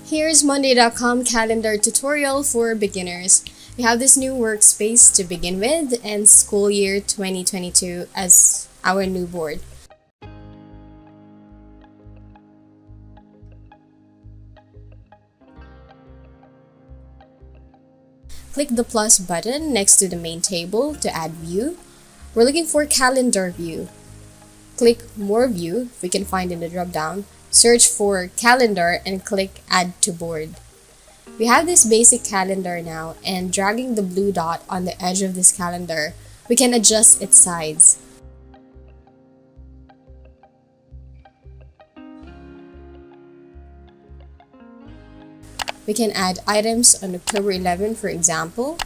Here's Monday.com calendar tutorial for beginners. We have this new workspace to begin with and school year 2022 as our new board. Click the plus button next to the main table to add view. We're looking for calendar view. Click more view if we can find in the drop down. Search for calendar and click add to board. We have this basic calendar now, and dragging the blue dot on the edge of this calendar, we can adjust its size. We can add items on October 11, for example.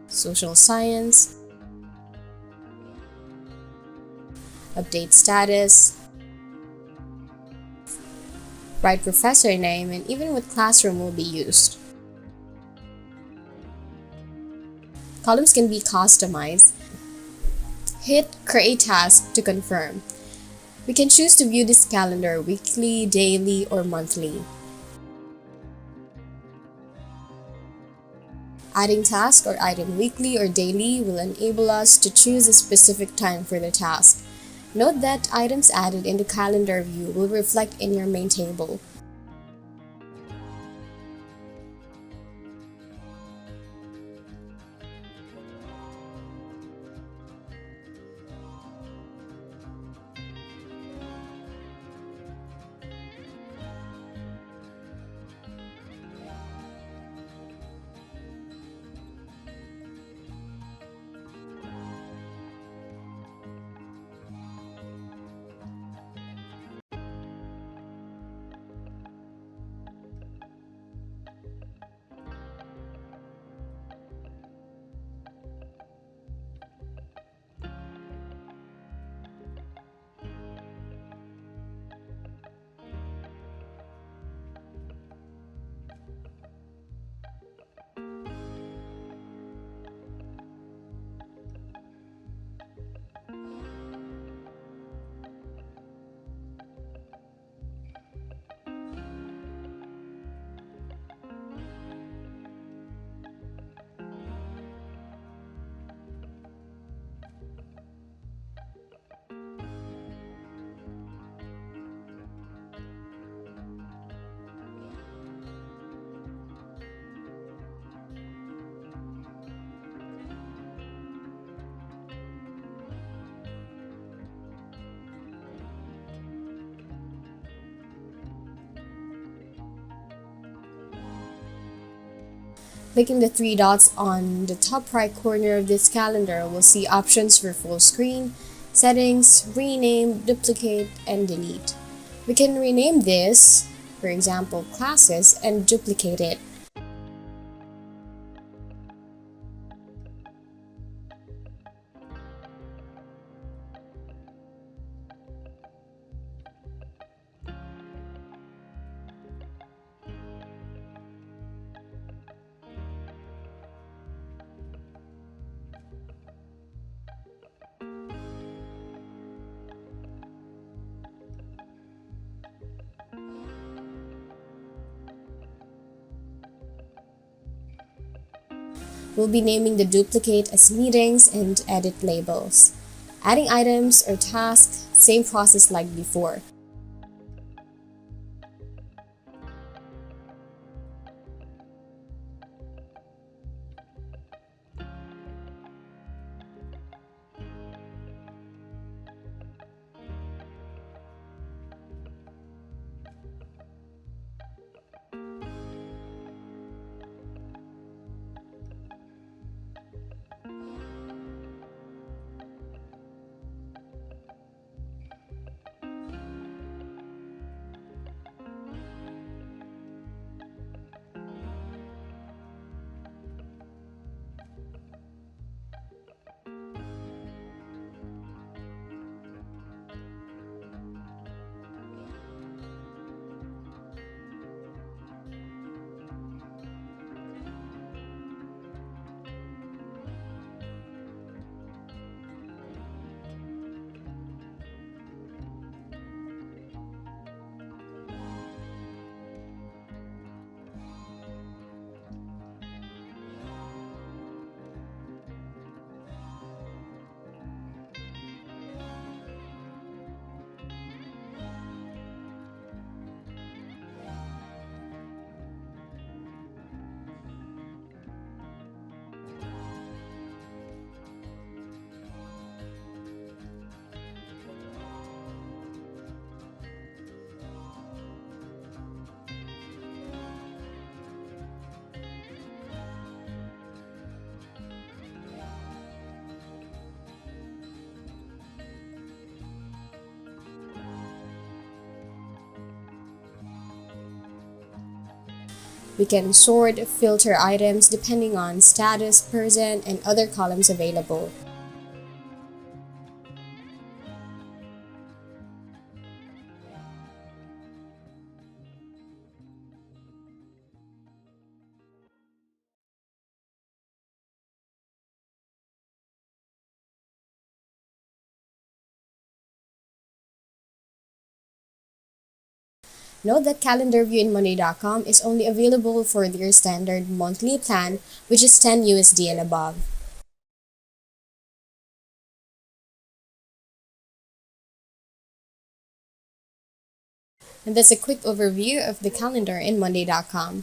Social science. Update status. Write professor name, and even what classroom will be used. Columns can be customized. Hit create task to confirm. We can choose to view this calendar weekly, daily, or monthly. Adding task or item weekly or daily will enable us to choose a specific time for the task. Note that items added in the calendar view will reflect in your main table. Clicking the three dots on the top right corner of this calendar, we'll see options for full screen, settings, rename, duplicate, and delete. We can rename this, for example, classes, and duplicate it. We'll be naming the duplicate as meetings and edit labels. Adding items or tasks, same process like before. We can sort, filter items depending on status, person, and other columns available. Note that calendar view in Monday.com is only available for their standard monthly plan, which is 10 USD and above. And that's a quick overview of the calendar in Monday.com.